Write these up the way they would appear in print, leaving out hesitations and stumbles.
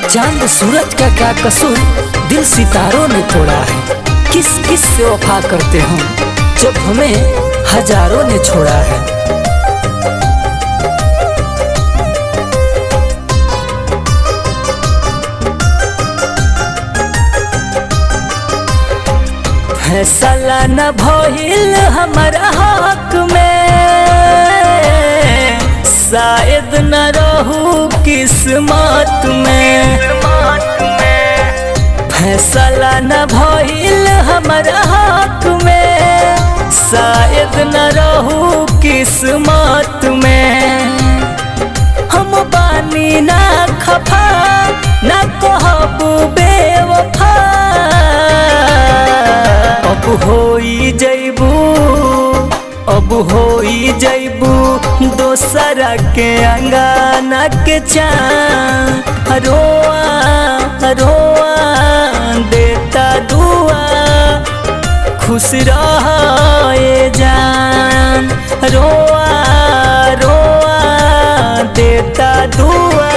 चांद सूरज का क्या कसूर, दिल सितारों ने तोड़ा है। किस किस से वफा करते हम, जब हमें हजारों ने छोड़ा है। फैसला न भइल हमारा हक में, शायद न रहू किस्मत में। फैसला न भइल हमारा हक में, शायद न रहू किस्मत में। हम बानी ना खफा, ना कहबू बेवफा। अब होई जइबू, अब होई जइबू दोसरा के अंगना के चाँद। रोआ रोआ देता दुआ, खुश रहे जान। रोआ रोआ देता दुआ,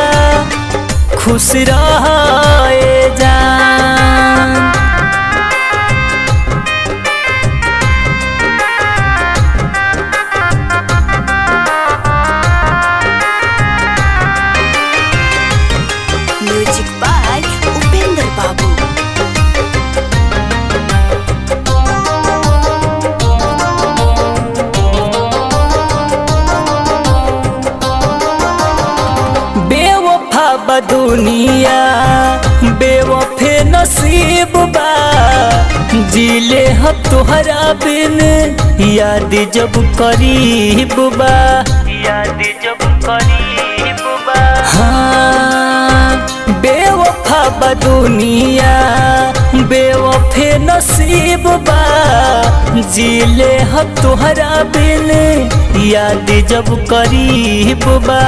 खुश रहे जान। म्यूजिक बाय उपेंद्र बाबू। बेवफा बा दुनिया, बेवफे नसीब बा। जिले हम तोहरा बिन, याद जब करीब बा। याद जब करीब बा। हाँ, बेवफा बा दुनिया, बेवफे नसीब बा। जिले हम तोहरा बिन, याद जब करीब बा।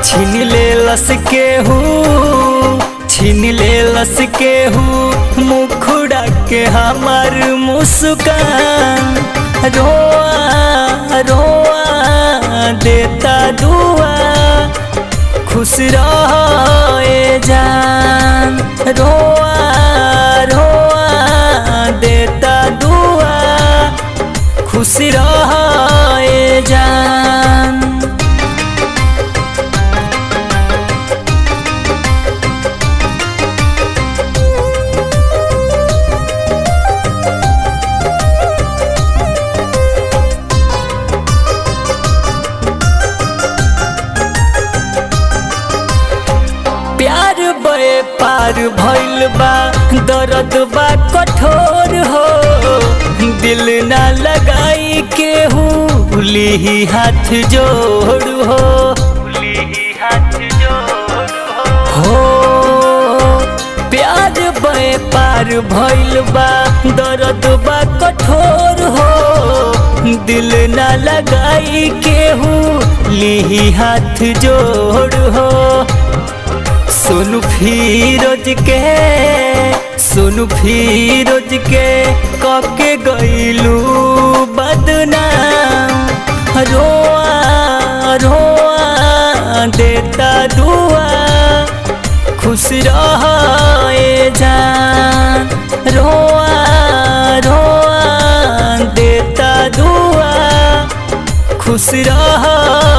छीन ले लस के हूँ, छीन ले लस के हूँ मुखड़ा के हमार मुस्कान। रोआ रोआ देता दुआ, खुश रहे जान। रोआ रोआ देता दुआ, खुश रहे जान। प्यार बे पार भइल बा, दर्द बा कठोर हो। दिल ना लगाई केहू लिही हाथ जोड़ हो। लिही हाथ जोड़ हो। प्यार बे पार भइल बा, दर्द बा कठोर हो। दिल ना लगाई केहू लिही हाथ जोड़ हो। सुनु फिरोज के, सुनु फिरोज के कके गइलू बदनाम। रोआ रोआ देता दुआ, खुश रहे जान। रोआ रोआ देता दुआ, खुश रहे